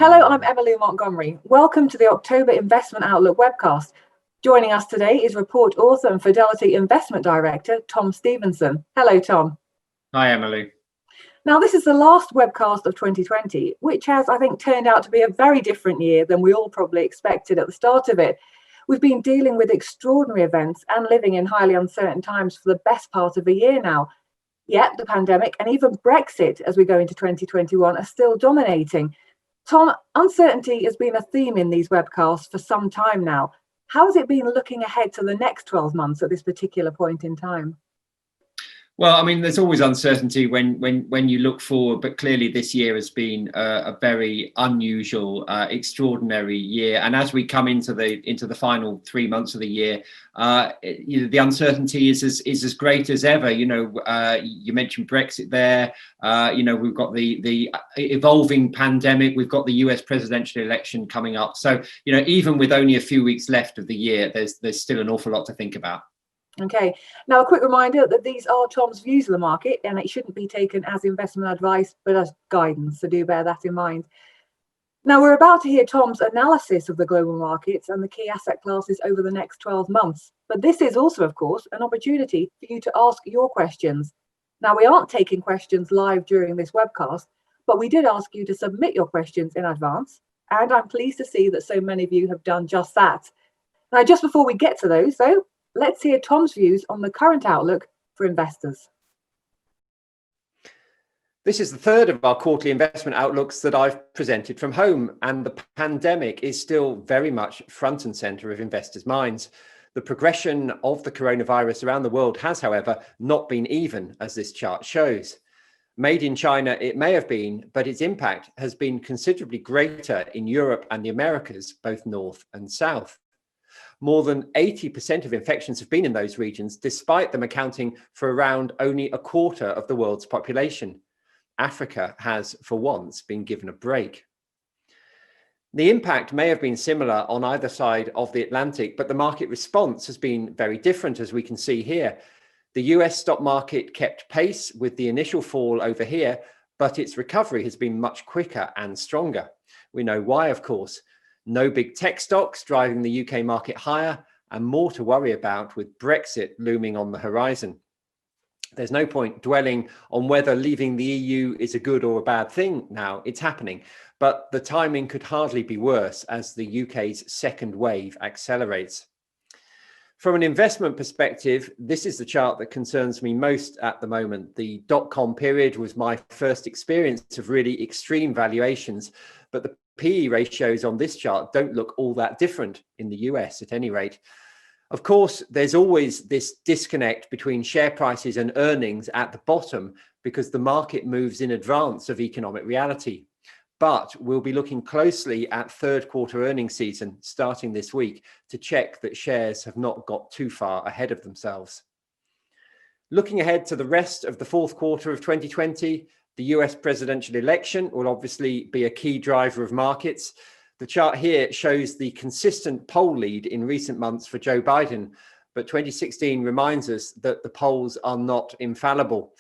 Hello, I'm Emily Montgomery. Welcome to the October Investment Outlook webcast. Joining us today is report author and Fidelity Investment Director, Tom Stevenson. Hello, Tom. Hi, Emily. Now, this is the last webcast of 2020, which has, I think, turned out to be a very different year than we all probably expected at the start of it. We've been dealing with extraordinary events and living in highly uncertain times for the best part of a year now. Yet the pandemic and even Brexit as we go into 2021 are still dominating. Tom, uncertainty has been a theme in these webcasts for some time now. How has it been looking ahead to the next 12 months at this particular point in time? Well, I mean, there's always uncertainty when you look forward, but clearly this year has been a very unusual, extraordinary year. And as we come into the final 3 months of the year, the uncertainty is as great as ever. You mentioned Brexit there. We've got the evolving pandemic. We've got the US presidential election coming up. So, even with only a few weeks left of the year, there's still an awful lot to think about. Okay, now a quick reminder that these are Tom's views of the market and it shouldn't be taken as investment advice, but as guidance, so do bear that in mind. Now we're about to hear Tom's analysis of the global markets and the key asset classes over the next 12 months. But this is also, of course, an opportunity for you to ask your questions. Now we aren't taking questions live during this webcast, but we did ask you to submit your questions in advance, and I'm pleased to see that so many of you have done just that. Now, just before we get to those, though, let's hear Tom's views on the current outlook for investors. This is the third of our quarterly investment outlooks that I've presented from home, and the pandemic is still very much front and center of investors' minds. The progression of the coronavirus around the world has, however, not been even, as this chart shows. Made in China, it may have been, but its impact has been considerably greater in Europe and the Americas, both north and south. More than 80% of infections have been in those regions, despite them accounting for around only a quarter of the world's population. Africa has, for once, been given a break. The impact may have been similar on either side of the Atlantic, but the market response has been very different, as we can see here. The US stock market kept pace with the initial fall over here, but its recovery has been much quicker and stronger. We know why, of course. No big tech stocks driving the UK market higher, and more to worry about with Brexit looming on the horizon. There's no point dwelling on whether leaving the EU is a good or a bad thing now. It's happening, but the timing could hardly be worse as the UK's second wave accelerates. From an investment perspective, this is the chart that concerns me most at the moment. The dot-com period was my first experience of really extreme valuations, but the PE ratios on this chart don't look all that different in the US at any rate. Of course, there's always this disconnect between share prices and earnings at the bottom because the market moves in advance of economic reality. But we'll be looking closely at third quarter earnings season starting this week to check that shares have not got too far ahead of themselves. Looking ahead to the rest of the fourth quarter of 2020, the US presidential election will obviously be a key driver of markets. The chart here shows the consistent poll lead in recent months for Joe Biden, but 2016 reminds us that the polls are not infallible.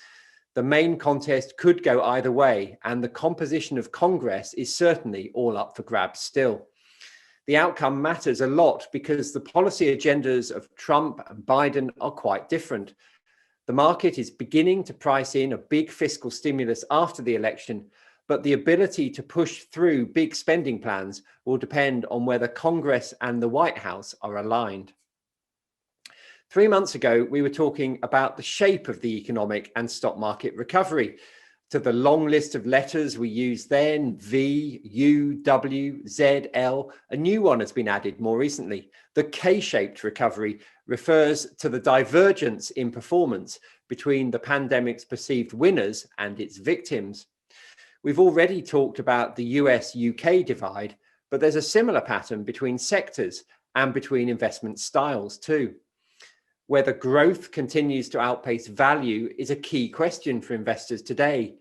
The main contest could go either way, and the composition of Congress is certainly all up for grabs still. The outcome matters a lot because the policy agendas of Trump and Biden are quite different. The market is beginning to price in a big fiscal stimulus after the election, but the ability to push through big spending plans will depend on whether Congress and the White House are aligned. 3 months ago, we were talking about the shape of the economic and stock market recovery. To the long list of letters we used then, V, U, W, Z, L, a new one has been added more recently. The K-shaped recovery refers to the divergence in performance between the pandemic's perceived winners and its victims. We've already talked about the US-UK divide, but there's a similar pattern between sectors and between investment styles too. Whether growth continues to outpace value is a key question for investors today.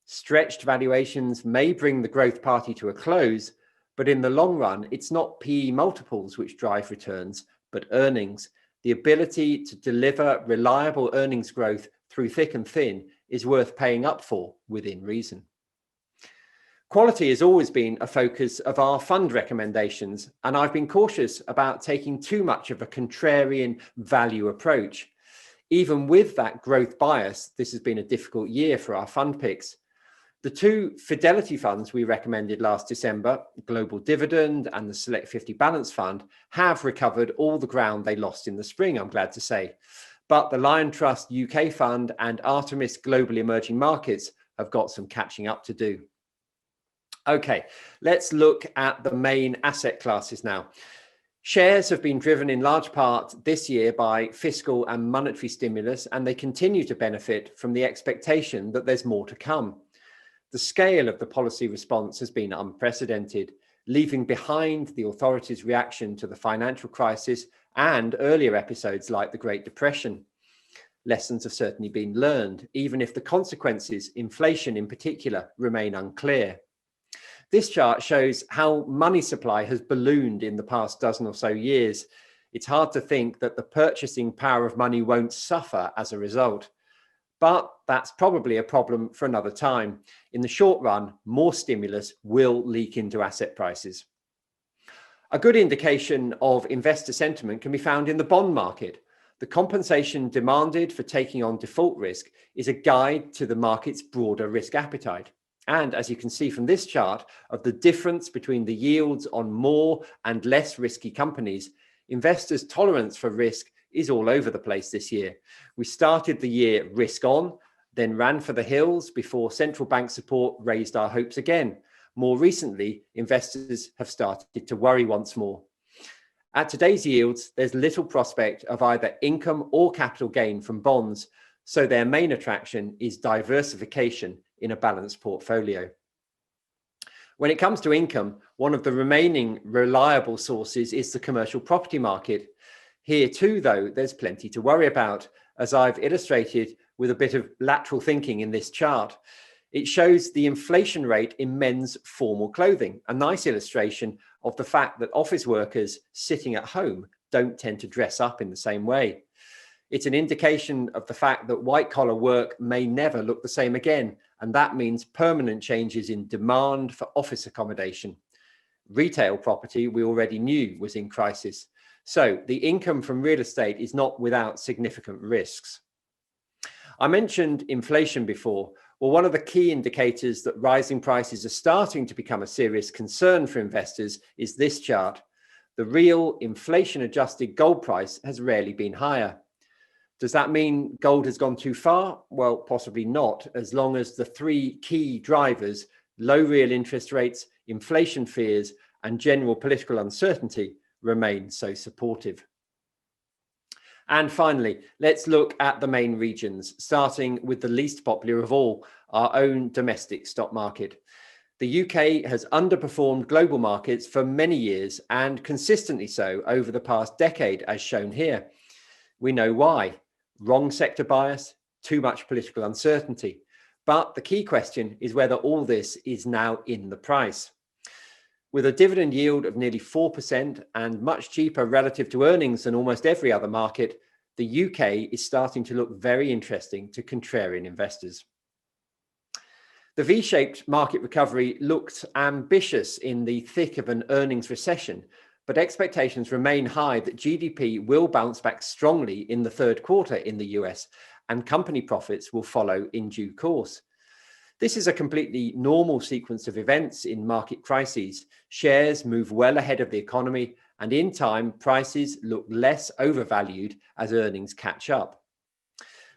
Stretched valuations may bring the growth party to a close, but in the long run, it's not PE multiples which drive returns, but earnings. The ability to deliver reliable earnings growth through thick and thin is worth paying up for within reason. Quality has always been a focus of our fund recommendations, and I've been cautious about taking too much of a contrarian value approach. Even with that growth bias, this has been a difficult year for our fund picks. The two Fidelity funds we recommended last December, Global Dividend and the Select 50 Balance Fund, have recovered all the ground they lost in the spring, I'm glad to say. But the Lion Trust UK Fund and Artemis Global Emerging Markets have got some catching up to do. Okay, let's look at the main asset classes now. Shares have been driven in large part this year by fiscal and monetary stimulus, and they continue to benefit from the expectation that there's more to come. The scale of the policy response has been unprecedented, leaving behind the authorities' reaction to the financial crisis and earlier episodes like the Great Depression. Lessons have certainly been learned, even if the consequences, inflation in particular, remain unclear. This chart shows how money supply has ballooned in the past dozen or so years. It's hard to think that the purchasing power of money won't suffer as a result. But that's probably a problem for another time. In the short run, more stimulus will leak into asset prices. A good indication of investor sentiment can be found in the bond market. The compensation demanded for taking on default risk is a guide to the market's broader risk appetite. And as you can see from this chart of the difference between the yields on more and less risky companies, investors' tolerance for risk is all over the place this year. We started the year risk on, then ran for the hills before central bank support raised our hopes again. More recently, investors have started to worry once more. At today's yields, there's little prospect of either income or capital gain from bonds, so their main attraction is diversification in a balanced portfolio. When it comes to income, one of the remaining reliable sources is the commercial property market. Here too, though, there's plenty to worry about, as I've illustrated with a bit of lateral thinking in this chart. It shows the inflation rate in men's formal clothing, a nice illustration of the fact that office workers sitting at home don't tend to dress up in the same way. It's an indication of the fact that white-collar work may never look the same again, and that means permanent changes in demand for office accommodation. Retail property, we already knew, was in crisis. So the income from real estate is not without significant risks. I mentioned inflation before. Well, one of the key indicators that rising prices are starting to become a serious concern for investors is this chart. The real inflation-adjusted gold price has rarely been higher. Does that mean gold has gone too far? Well, possibly not, as long as the three key drivers, low real interest rates, inflation fears, and general political uncertainty, remain so supportive. And finally, let's look at the main regions, starting with the least popular of all, our own domestic stock market. The UK has underperformed global markets for many years and consistently so over the past decade, as shown here. We know why. Wrong sector bias, too much political uncertainty. But the key question is whether all this is now in the price. With a dividend yield of nearly 4% and much cheaper relative to earnings than almost every other market, the UK is starting to look very interesting to contrarian investors. The V-shaped market recovery looked ambitious in the thick of an earnings recession, but expectations remain high that GDP will bounce back strongly in the third quarter in the US, and company profits will follow in due course. This is a completely normal sequence of events in market crises. Shares move well ahead of the economy, and in time, prices look less overvalued as earnings catch up.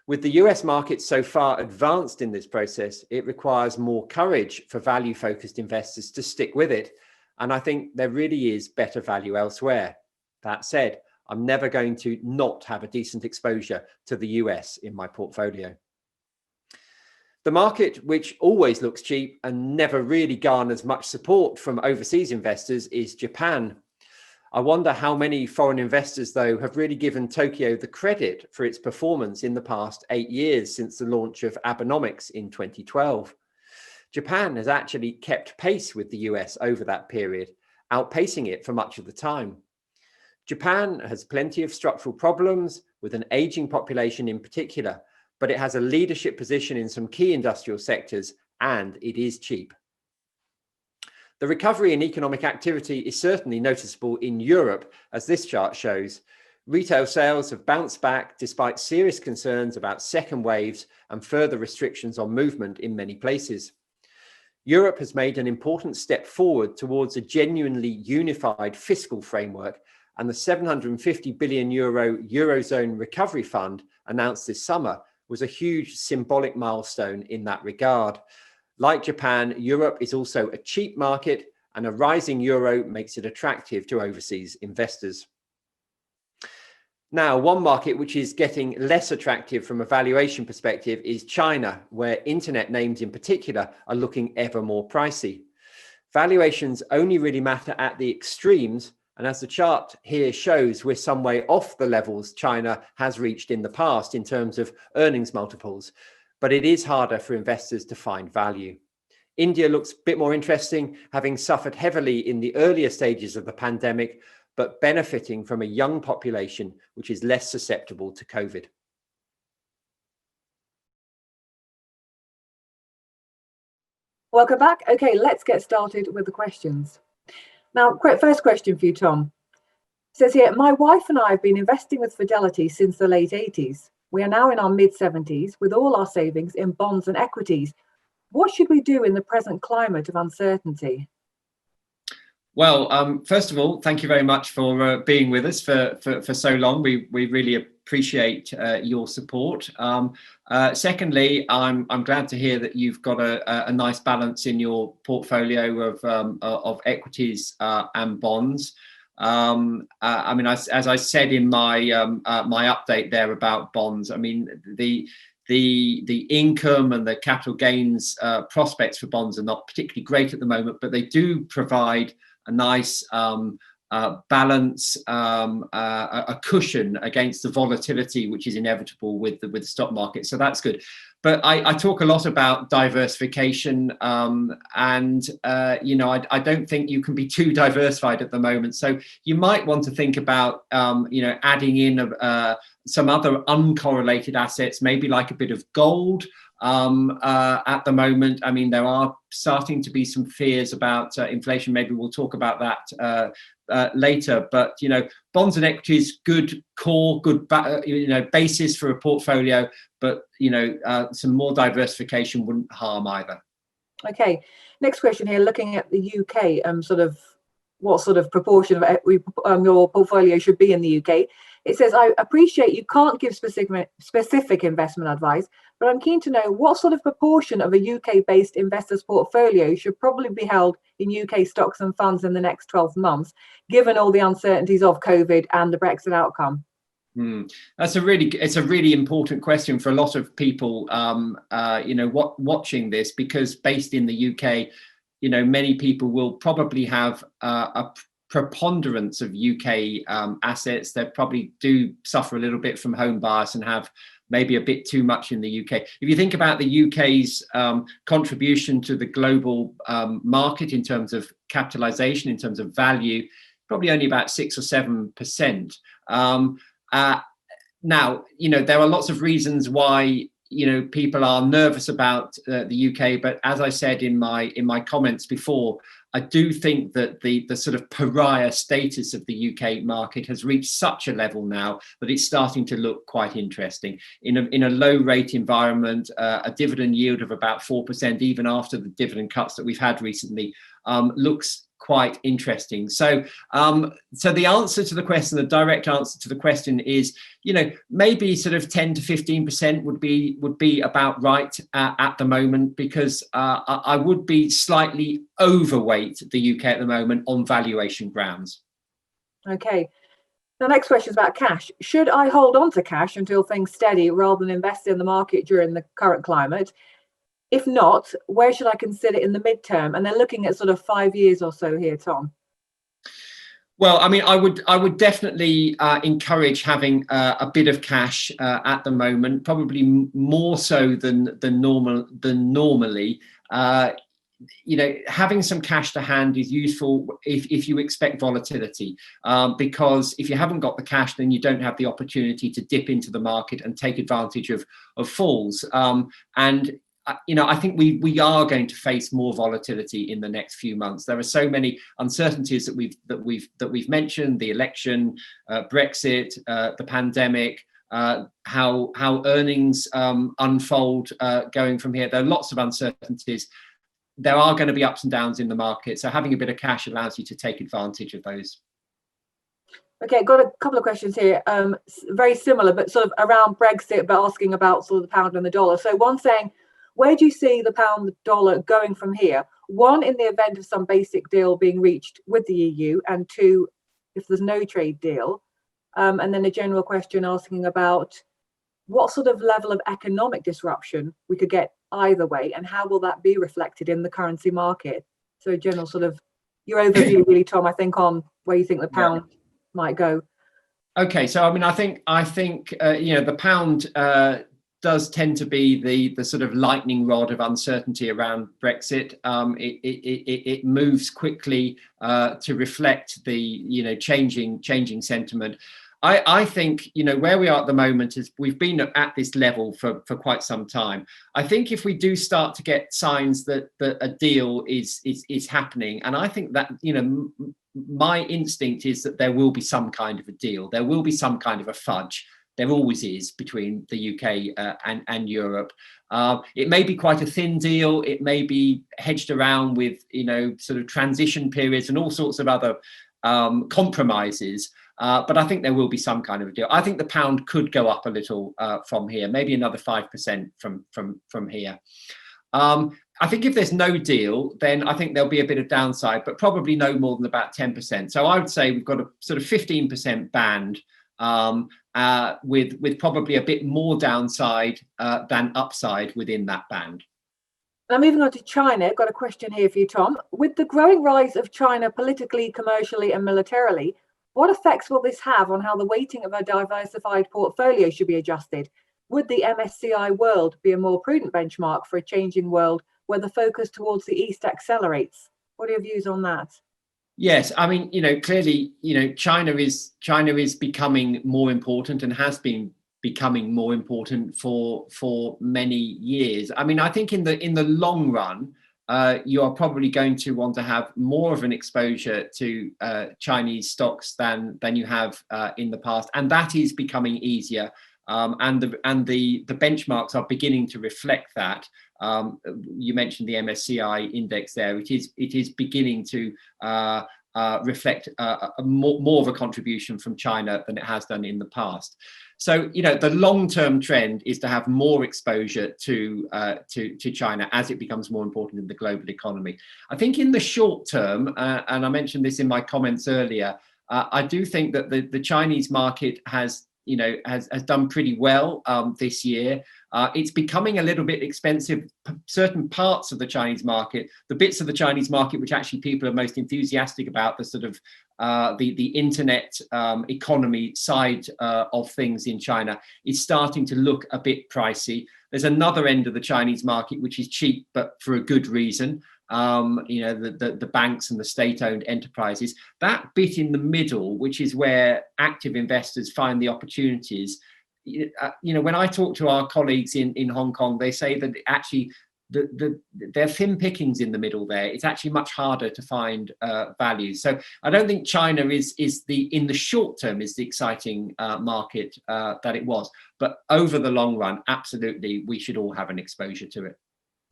With the US market so far advanced in this process, it requires more courage for value-focused investors to stick with it, and I think there really is better value elsewhere. That said, I'm never going to not have a decent exposure to the US in my portfolio. The market, which always looks cheap and never really garners much support from overseas investors, is Japan. I wonder how many foreign investors, though, have really given Tokyo the credit for its performance in the past 8 years since the launch of Abenomics in 2012. Japan has actually kept pace with the US over that period, outpacing it for much of the time. Japan has plenty of structural problems, with an aging population in particular, but it has a leadership position in some key industrial sectors, and it is cheap. The recovery in economic activity is certainly noticeable in Europe, as this chart shows. Retail sales have bounced back despite serious concerns about second waves and further restrictions on movement in many places. Europe has made an important step forward towards a genuinely unified fiscal framework, and the €750 billion Eurozone Recovery Fund announced this summer was a huge symbolic milestone in that regard. Like Japan, Europe is also a cheap market, and a rising euro makes it attractive to overseas investors. Now, one market which is getting less attractive from a valuation perspective is China, where internet names in particular are looking ever more pricey. Valuations only really matter at the extremes, and as the chart here shows, we're some way off the levels China has reached in the past in terms of earnings multiples, but it is harder for investors to find value. India looks a bit more interesting, having suffered heavily in the earlier stages of the pandemic, but benefiting from a young population which is less susceptible to COVID. Welcome back. Okay, let's get started with the questions. Now, first question for you, Tom. It says here, my wife and I have been investing with Fidelity since the late 80s. We are now in our mid-70s with all our savings in bonds and equities. What should we do in the present climate of uncertainty? Well, first of all, thank you very much for being with us for so long. We really appreciate your support. Secondly, I'm glad to hear that you've got a nice balance in your portfolio of equities and bonds. I mean, as I said in my my update there about bonds, I mean, the income and the capital gains prospects for bonds are not particularly great at the moment, but they do provide a nice balance, a cushion against the volatility which is inevitable with the stock market. So that's good. But I talk a lot about diversification, and you know, I don't think you can be too diversified at the moment. So you might want to think about you know, adding in some other uncorrelated assets, maybe like a bit of gold. At the moment, I mean, there are starting to be some fears about inflation. Maybe we'll talk about that later. But you know, bonds and equities, good core, good you know, basis for a portfolio. But you know, some more diversification wouldn't harm either. Okay, next question here. Looking at the UK, sort of what sort of proportion of your portfolio should be in the UK. It says, I appreciate you can't give specific investment advice, but I'm keen to know what sort of proportion of a UK-based investor's portfolio should probably be held in UK stocks and funds in the next 12 months, given all the uncertainties of COVID and the Brexit outcome. It's a really important question for a lot of people, you know, watching this, because based in the UK, you know, many people will probably have a preponderance of UK assets. They probably do suffer a little bit from home bias and have maybe a bit too much in the UK. If you think about the UK's contribution to the global market in terms of capitalization, in terms of value, probably only about 6 or 7%. Now, you know, there are lots of reasons why, you know, people are nervous about the UK, but as I said in my comments before, I do think that the sort of pariah status of the UK market has reached such a level now that it's starting to look quite interesting. In a low rate environment, a dividend yield of about 4%, even after the dividend cuts that we've had recently, looks quite interesting. So so the answer to the question, the direct answer to the question is, you know, maybe sort of 10 to 15% would be about right at the moment, because I would be slightly overweight the UK at the moment on valuation grounds. Okay. The next question is about cash. Should I hold on to cash until things steady rather than invest in the market during the current climate? If not, where should I consider in the midterm? And they're looking at sort of 5 years or so here, Tom. Well, I mean, I would definitely encourage having a bit of cash at the moment, probably more so than normally. You know, having some cash to hand is useful if you expect volatility, because if you haven't got the cash, then you don't have the opportunity to dip into the market and take advantage of falls. And I think we are going to face more volatility in the next few months. There are so many uncertainties that we've mentioned: the election, Brexit, the pandemic, how earnings unfold going from here. There are lots of uncertainties. There are going to be ups and downs in the market, so having a bit of cash allows you to take advantage of those. Okay, got a couple of questions here, very similar, but sort of around Brexit, but asking about sort of the pound and the dollar. So one saying, where do you see the pound dollar going from here? One, in the event of some basic deal being reached with the EU, and two, if there's no trade deal. And then a general question asking about what sort of level of economic disruption we could get either way, and how will that be reflected in the currency market? So general sort of your overview, really, Tom, I think, on where you think the pound might go. Okay, so I mean, I think the pound does tend to be the sort of lightning rod of uncertainty around Brexit. It moves quickly to reflect the changing sentiment. I think where we are at the moment is we've been at this level for quite some time. I think if we do start to get signs that a deal is happening, and I think that my instinct is that there will be some kind of a deal. There will be some kind of a fudge. There always is between the UK and Europe. It may be quite a thin deal. It may be hedged around with sort of transition periods and all sorts of other compromises. But I think there will be some kind of a deal. I think the pound could go up a little from here, maybe another 5% from here. I think if there's no deal, then I think there'll be a bit of downside, but probably no more than about 10%. So I would say we've got a sort of 15% band with probably a bit more downside than upside within that band. Now, moving on to China, got a question here for you, Tom. With the growing rise of China politically, commercially, and militarily, what effects will this have on how the weighting of a diversified portfolio should be adjusted? Would the MSCI World be a more prudent benchmark for a changing world where the focus towards the East accelerates? What are your views on that? Yes, I mean, clearly, China is becoming more important and has been becoming more important for many years. I mean, I think in the long run, you are probably going to want to have more of an exposure to Chinese stocks than you have in the past, and that is becoming easier. And the benchmarks are beginning to reflect that. You mentioned the MSCI index there. It is beginning to reflect more of a contribution from China than it has done in the past. So the long-term trend is to have more exposure to China as it becomes more important in the global economy. I think in the short term, and I mentioned this in my comments earlier, I do think that the Chinese market has done pretty well this year. It's becoming a little bit expensive. Certain parts of the Chinese market, the bits of the Chinese market which actually people are most enthusiastic about, the sort of the internet economy side of things in China, is starting to look a bit pricey. There's another end of the Chinese market which is cheap, but for a good reason. The banks and the state-owned enterprises. That bit in the middle, which is where active investors find the opportunities. When I talk to our colleagues in Hong Kong, they say that actually they're thin pickings in the middle there. It's actually much harder to find value. So I don't think China is in the short term is the exciting market that it was, but over the long run, absolutely, we should all have an exposure to it.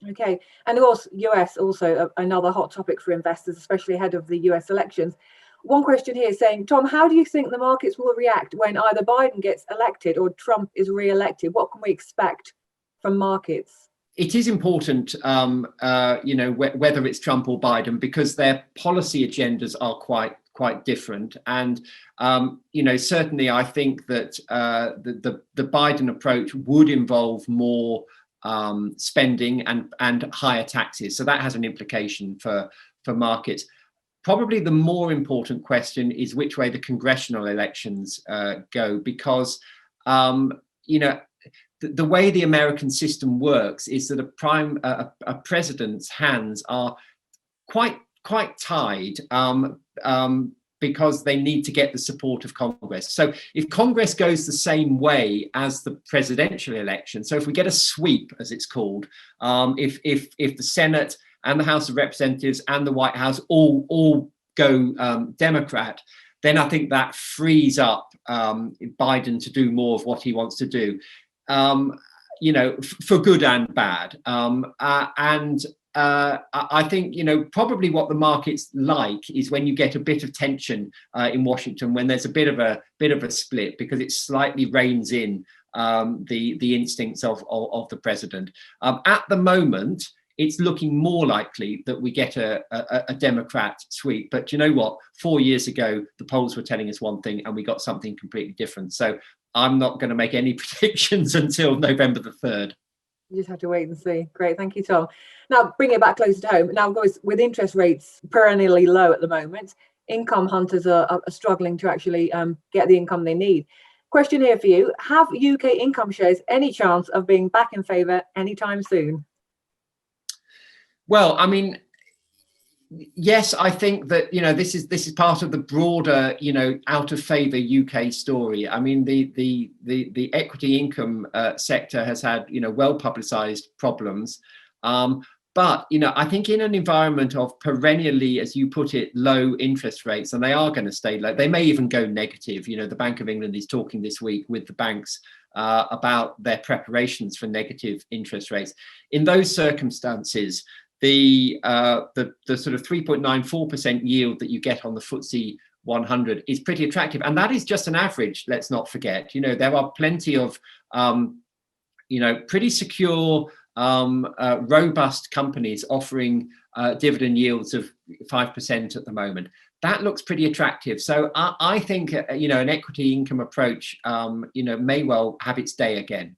Okay, and of course, US also another hot topic for investors, especially ahead of the US elections. One question here saying, Tom, how do you think the markets will react when either Biden gets elected or Trump is re-elected? What can we expect from markets? It is important, whether it's Trump or Biden, because their policy agendas are quite different. And, certainly I think that the Biden approach would involve more spending and higher taxes. So that has an implication for markets. Probably the more important question is which way the congressional elections go, because the way the American system works is that a president's hands are quite tied because they need to get the support of Congress. So if Congress goes the same way as the presidential election, so if we get a sweep, as it's called, if the Senate and the House of Representatives and the White House all go Democrat, then I think that frees up Biden to do more of what he wants to do, for good and bad. I think, probably what the market's like is when you get a bit of tension in Washington, when there's a bit of a split, because it slightly reins in the instincts of the president. At the moment, it's looking more likely that we get a Democrat sweep. But you know what? 4 years ago, the polls were telling us one thing and we got something completely different. So I'm not going to make any predictions until November the 3rd. You just have to wait and see. Great. Thank you, Tom. Now, bringing it back closer to home. Now, of course, with interest rates perennially low at the moment, income hunters are struggling to actually get the income they need. Question here for you. Have UK income shares any chance of being back in favour anytime soon? Well, I mean, yes, I think that, this is part of the broader, out of favour UK story. I mean, the equity income sector has had, well publicised problems. But, I think in an environment of perennially, as you put it, low interest rates, and they are going to stay low, they may even go negative. The Bank of England is talking this week with the banks about their preparations for negative interest rates. In those circumstances, the sort of 3.94% yield that you get on the FTSE 100 is pretty attractive, and that is just an average. Let's not forget, there are plenty of pretty secure, robust companies offering dividend yields of 5% at the moment. That looks pretty attractive. So I think an equity income approach may well have its day again.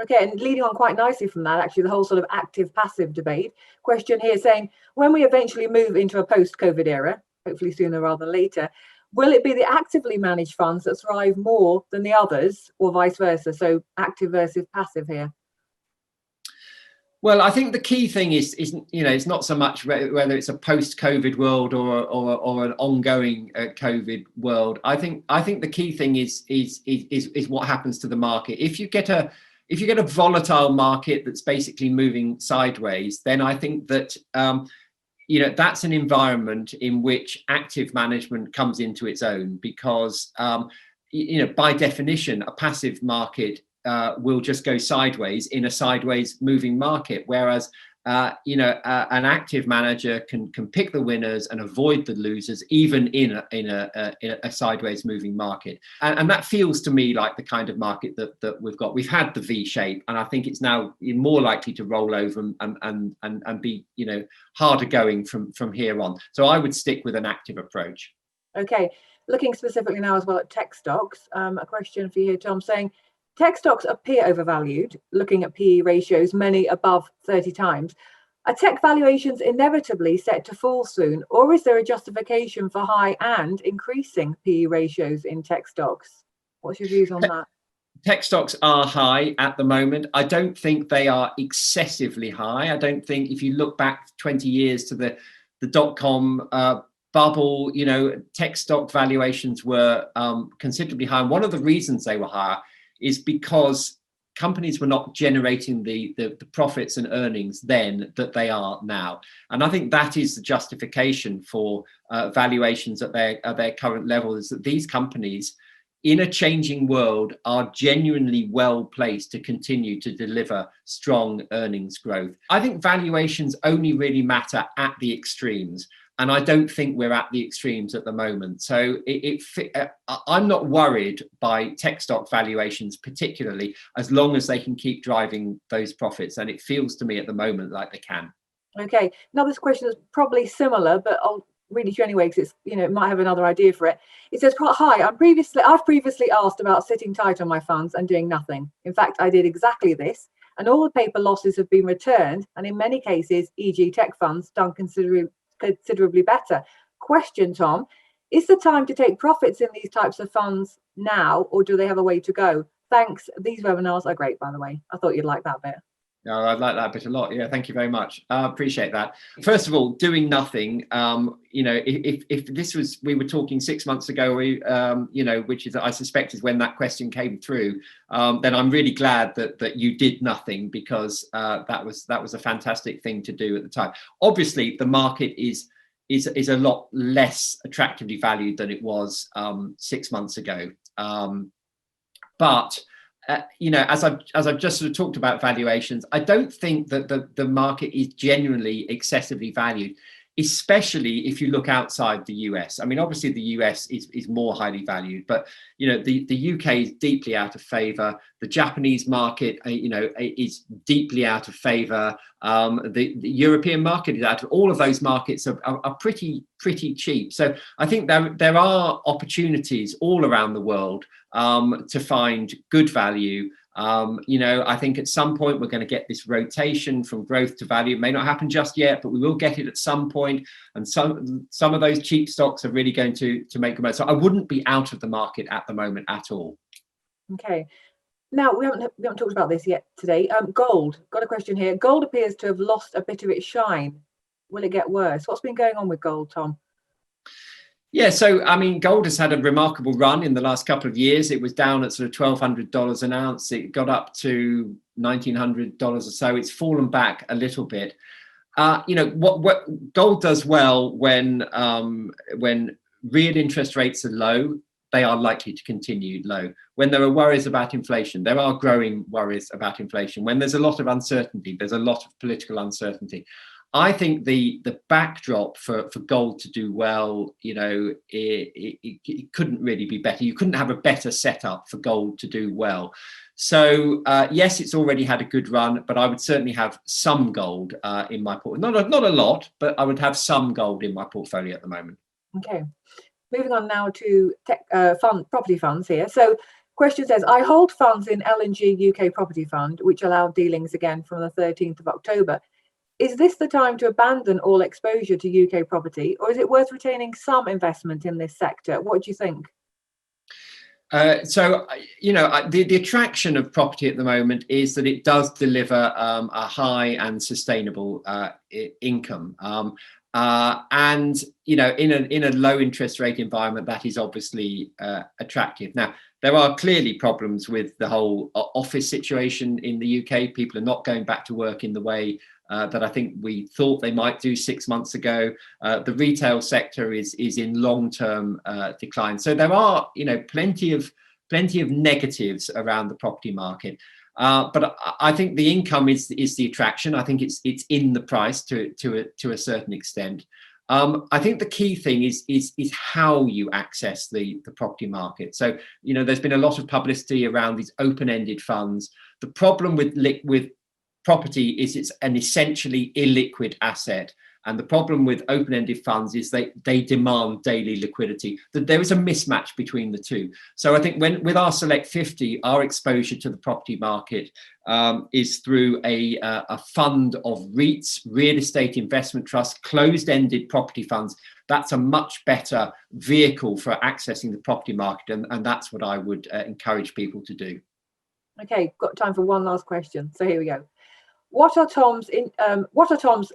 Okay, and leading on quite nicely from that, actually, the whole sort of active passive debate. Question here saying, when we eventually move into a post-COVID era, hopefully sooner rather than later, will it be the actively managed funds that thrive more than the others, or vice versa? So active versus passive here. Well, I think the key thing is it's not so much whether it's a post-COVID world or an ongoing COVID world. I think the key thing is what happens to the market. If you get a volatile market that's basically moving sideways, then I think that that's an environment in which active management comes into its own, because by definition, a passive market will just go sideways in a sideways moving market, whereas an active manager can pick the winners and avoid the losers, even in a sideways moving market. And that feels to me like the kind of market that we've got. We've had the V shape, and I think it's now more likely to roll over and be harder going from here on. So I would stick with an active approach. Okay, looking specifically now as well at tech stocks. A question for you here, Tom, saying, tech stocks appear overvalued, looking at PE ratios, many above 30 times. Are tech valuations inevitably set to fall soon, or is there a justification for high and increasing PE ratios in tech stocks? What's your views on that? Tech stocks are high at the moment. I don't think they are excessively high. I don't think, if you look back 20 years to the dot-com bubble, tech stock valuations were considerably high. And one of the reasons they were higher is because companies were not generating the profits and earnings then that they are now. And I think that is the justification for valuations at their current level, is that these companies in a changing world are genuinely well placed to continue to deliver strong earnings growth. I think valuations only really matter at the extremes. And I don't think we're at the extremes at the moment. So I'm not worried by tech stock valuations particularly, as long as they can keep driving those profits. And it feels to me at the moment like they can. Okay. Now this question is probably similar, but I'll read it to you anyway, because it's, it might have another idea for it. It says, hi, I've previously asked about sitting tight on my funds and doing nothing. In fact, I did exactly this, and all the paper losses have been returned. And in many cases, e.g. tech funds, done considerably better. Question, Tom, is the time to take profits in these types of funds now, or do they have a way to go? Thanks. These webinars are great, by the way. I thought you'd like that bit. Yeah, I like that bit a lot. Yeah, thank you very much. I appreciate that. First of all, doing nothing. If this was, we were talking 6 months ago, which is, I suspect, is when that question came through. Then I'm really glad that you did nothing, because that was a fantastic thing to do at the time. Obviously, the market is a lot less attractively valued than it was 6 months ago. But as I've just sort of talked about valuations, I don't think that the market is genuinely excessively valued, especially if you look outside the US. I mean, obviously the US is more highly valued, but the UK is deeply out of favor. The Japanese market, is deeply out of favor. The European market is out of. All of those markets are pretty cheap. So I think there are opportunities all around the world to find good value. I think at some point we're going to get this rotation from growth to value. It may not happen just yet, but we will get it at some point. And some of those cheap stocks are really going to make the most. So I wouldn't be out of the market at the moment at all. Okay. Now, we haven't talked about this yet today. Gold. Got a question here. Gold appears to have lost a bit of its shine. Will it get worse? What's been going on with gold, Tom? Yeah, so I mean, gold has had a remarkable run in the last couple of years. It was down at sort of $1,200 an ounce. It got up to $1,900 or so. It's fallen back a little bit. What gold does well when real interest rates are low, they are likely to continue low. When there are worries about inflation, there are growing worries about inflation. When there's a lot of uncertainty, there's a lot of political uncertainty. I think the backdrop for gold to do well, it couldn't really be better. You couldn't have a better setup for gold to do well. So yes, it's already had a good run, but I would certainly have some gold in my portfolio. Not a lot, but I would have some gold in my portfolio at the moment. Okay, moving on now to property funds here. So question says, I hold funds in L&G UK Property Fund, which allowed dealings again from the 13th of October. Is this the time to abandon all exposure to UK property, or is it worth retaining some investment in this sector? What do you think? The attraction of property at the moment is that it does deliver a high and sustainable income. In a low interest rate environment, that is obviously attractive. Now, there are clearly problems with the whole office situation in the UK. People are not going back to work in the way that I think we thought they might do 6 months ago. The retail sector is in long-term decline. So there are, plenty of negatives around the property market. But I think the income is the attraction. I think it's in the price to a certain extent. I think the key thing is how you access the property market. So there's been a lot of publicity around these open-ended funds. The problem with property is it's an essentially illiquid asset. And the problem with open-ended funds is they demand daily liquidity. That there is a mismatch between the two. So I think with our Select 50, our exposure to the property market is through a fund of REITs, real estate investment trusts, closed-ended property funds. That's a much better vehicle for accessing the property market, and that's what I would encourage people to do. Okay, got time for one last question. So here we go. What are Tom's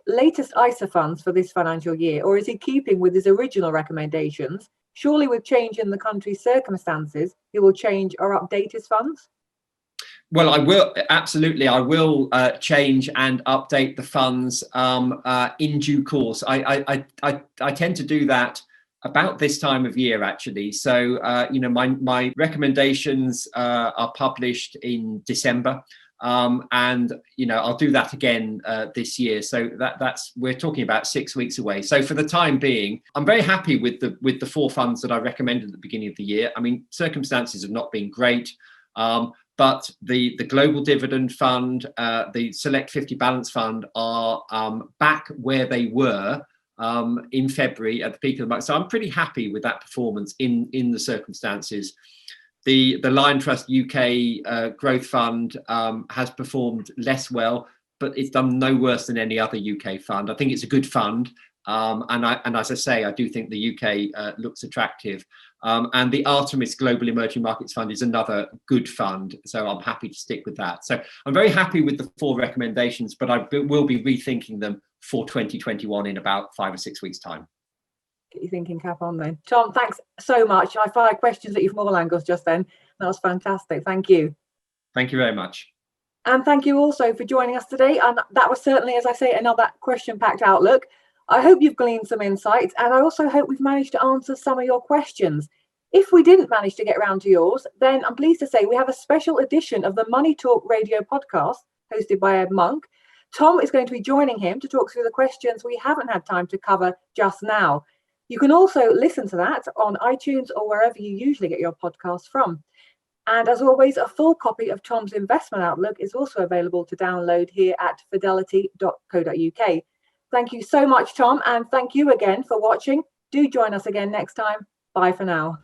latest ISA funds for this financial year, or is he keeping with his original recommendations? Surely, with change in the country's circumstances, he will change or update his funds. Well, I will absolutely. I will change and update the funds in due course. I tend to do that about this time of year, actually. So my recommendations are published in December. I'll do that again this year. So that's we're talking about 6 weeks away. So for the time being, I'm very happy with the 4 funds that I recommended at the beginning of the year. I mean, circumstances have not been great, but the Global Dividend Fund, the Select 50 Balance Fund are back where they were in February at the peak of the market. So I'm pretty happy with that performance in the circumstances. The Lion Trust UK Growth Fund has performed less well, but it's done no worse than any other UK fund. I think it's a good fund, And as I say, I do think the UK looks attractive. And the Artemis Global Emerging Markets Fund is another good fund. So I'm happy to stick with that. So I'm very happy with the 4 recommendations, but I will be rethinking them for 2021 in about 5 or 6 weeks' time. Get your thinking cap on then. Tom, thanks so much. I fired questions at you from all angles just then. That was fantastic. Thank you. Thank you very much. And thank you also for joining us today. And that was certainly, as I say, another question-packed outlook. I hope you've gleaned some insights, and I also hope we've managed to answer some of your questions. If we didn't manage to get around to yours, then I'm pleased to say we have a special edition of the Money Talk radio podcast hosted by Ed Monk. Tom is going to be joining him to talk through the questions we haven't had time to cover just now. You can also listen to that on iTunes or wherever you usually get your podcasts from. And as always, a full copy of Tom's investment outlook is also available to download here at fidelity.co.uk. Thank you so much, Tom, and thank you again for watching. Do join us again next time. Bye for now.